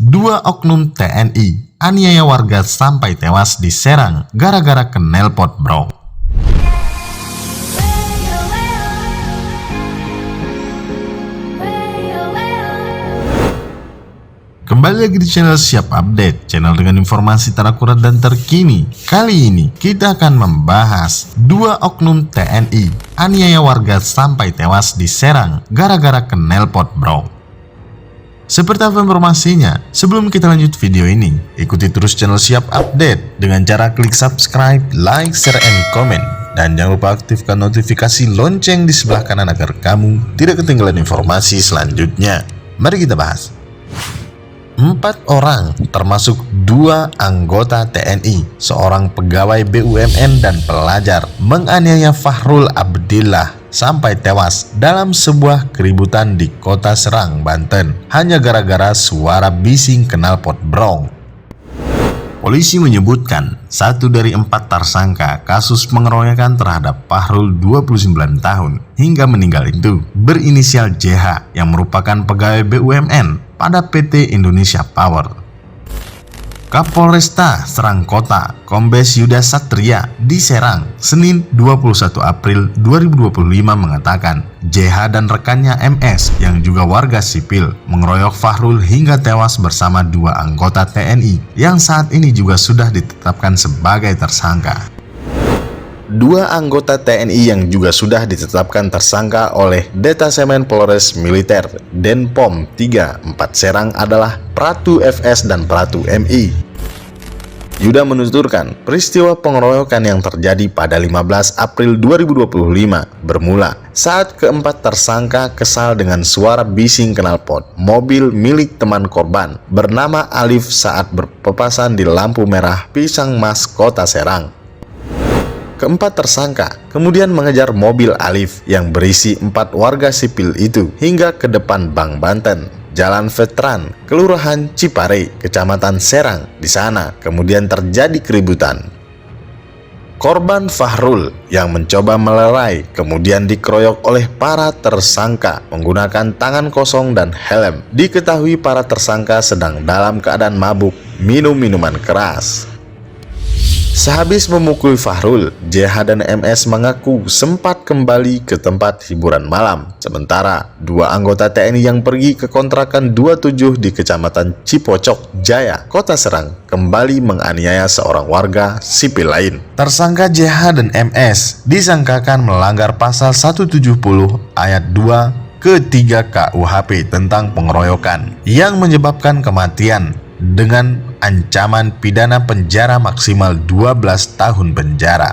Dua oknum TNI aniaya warga sampai tewas di Serang gara-gara knalpot bro. Kembali lagi di channel Siap Update, channel dengan informasi terakurat dan terkini. Kali ini kita akan membahas dua oknum TNI aniaya warga sampai tewas di Serang gara-gara knalpot bro. Seperti apa informasinya? Sebelum kita lanjut video ini, ikuti terus channel Siap Update dengan cara klik subscribe, like, share, and comment. Dan jangan lupa aktifkan notifikasi lonceng di sebelah kanan agar kamu tidak ketinggalan informasi selanjutnya. Mari kita bahas. 4 orang termasuk 2 anggota TNI, seorang pegawai BUMN dan pelajar menganiaya Fahrul Abdillah sampai tewas dalam sebuah keributan di Kota Serang, Banten hanya gara-gara suara bising knalpot brong. Polisi menyebutkan 1 dari 4 tersangka kasus pengeroyokan terhadap Fahrul 29 tahun hingga meninggal itu berinisial JH yang merupakan pegawai BUMN pada PT Indonesia Power. Kapolresta Serang Kota, Kombes Yuda Satria di Serang, Senin 21 April 2025 mengatakan JH dan rekannya MS yang juga warga sipil mengeroyok Fahrul hingga tewas bersama 2 anggota TNI yang saat ini juga sudah ditetapkan sebagai tersangka. 2 anggota TNI yang juga sudah ditetapkan tersangka oleh Detasemen Polres Militer Denpom 34 Serang adalah Pratu FS dan Pratu MI. Yuda menuturkan peristiwa pengeroyokan yang terjadi pada 15 April 2025 bermula saat keempat tersangka kesal dengan suara bising knalpot mobil milik teman korban bernama Alif saat berpapasan di lampu merah Pisang Mas Kota Serang. Keempat tersangka kemudian mengejar mobil Alif yang berisi 4 warga sipil itu hingga ke depan Bank Banten, Jalan Veteran, Kelurahan Cipare, Kecamatan Serang. Di sana kemudian terjadi keributan. Korban Fahrul yang mencoba melerai kemudian dikeroyok oleh para tersangka menggunakan tangan kosong dan helm. Diketahui para tersangka sedang dalam keadaan mabuk minum minuman keras. Sehabis memukul Fahrul, JH dan MS mengaku sempat kembali ke tempat hiburan malam. Sementara 2 anggota TNI yang pergi ke kontrakan 27 di Kecamatan Cipocok Jaya, Kota Serang, kembali menganiaya seorang warga sipil lain. Tersangka JH dan MS disangkakan melanggar pasal 170 ayat 2 ke-3 KUHP tentang pengeroyokan yang menyebabkan kematian dengan ancaman pidana penjara maksimal 12 tahun penjara.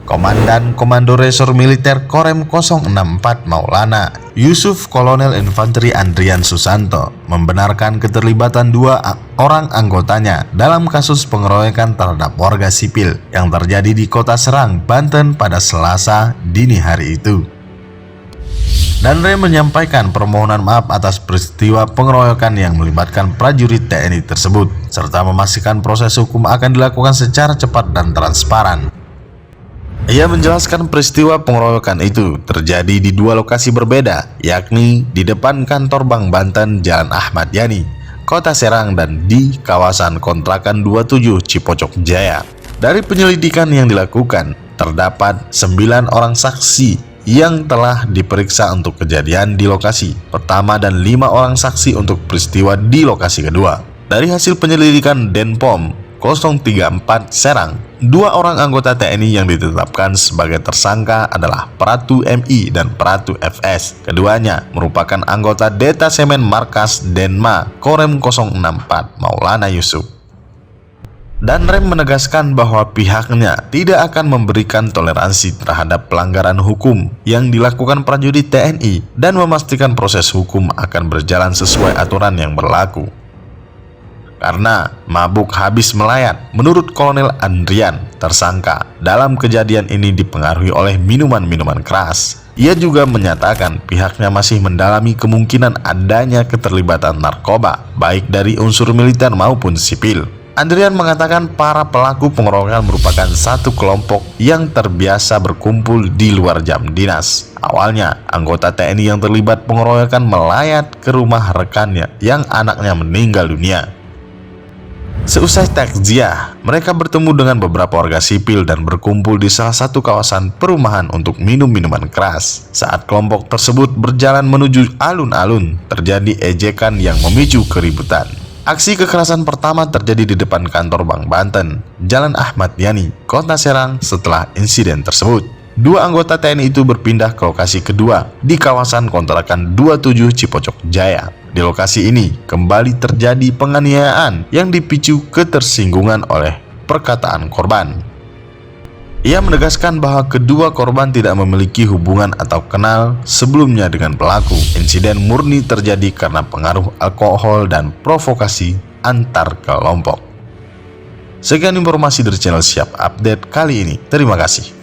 Komandan Komando Resor Militer Korem 064 Maulana Yusuf Kolonel Infanteri Andrian Susanto membenarkan keterlibatan 2 orang anggotanya dalam kasus pengeroyokan terhadap warga sipil yang terjadi di Kota Serang, Banten pada Selasa dini hari itu. Danre menyampaikan permohonan maaf atas peristiwa pengeroyokan yang melibatkan prajurit TNI tersebut, serta memastikan proses hukum akan dilakukan secara cepat dan transparan. Ia menjelaskan peristiwa pengeroyokan itu terjadi di 2 lokasi berbeda, yakni di depan kantor Bank Banten Jalan Ahmad Yani, Kota Serang, dan di kawasan kontrakan 27 Cipocok Jaya. Dari penyelidikan yang dilakukan, terdapat 9 orang saksi yang telah diperiksa untuk kejadian di lokasi pertama dan 5 orang saksi untuk peristiwa di lokasi kedua. Dari hasil penyelidikan Denpom 034 Serang, 2 orang anggota TNI yang ditetapkan sebagai tersangka adalah Pratu MI dan Pratu FS. Keduanya merupakan anggota Detasemen Markas Denma Korem 064 Maulana Yusuf. Danrem menegaskan bahwa pihaknya tidak akan memberikan toleransi terhadap pelanggaran hukum yang dilakukan prajurit TNI dan memastikan proses hukum akan berjalan sesuai aturan yang berlaku. Karena mabuk habis melayat, menurut Kolonel Andrian, tersangka dalam kejadian ini dipengaruhi oleh minuman-minuman keras. Ia juga menyatakan pihaknya masih mendalami kemungkinan adanya keterlibatan narkoba, baik dari unsur militer maupun sipil. Andrian mengatakan para pelaku pengeroyokan merupakan satu kelompok yang terbiasa berkumpul di luar jam dinas. Awalnya, anggota TNI yang terlibat pengeroyokan melayat ke rumah rekannya yang anaknya meninggal dunia. Seusai takziah, mereka bertemu dengan beberapa warga sipil dan berkumpul di salah satu kawasan perumahan untuk minum minuman keras. Saat kelompok tersebut berjalan menuju alun-alun, terjadi ejekan yang memicu keributan. Aksi kekerasan pertama terjadi di depan kantor Bank Banten, Jalan Ahmad Yani, Kota Serang. Setelah insiden tersebut, dua anggota TNI itu berpindah ke lokasi kedua di kawasan kontrakan 27 Cipocok Jaya. Di lokasi ini kembali terjadi penganiayaan yang dipicu ketersinggungan oleh perkataan korban. Ia menegaskan bahwa kedua korban tidak memiliki hubungan atau kenal sebelumnya dengan pelaku. Insiden murni terjadi karena pengaruh alkohol dan provokasi antar kelompok. Sekian informasi dari channel Siap Update kali ini. Terima kasih.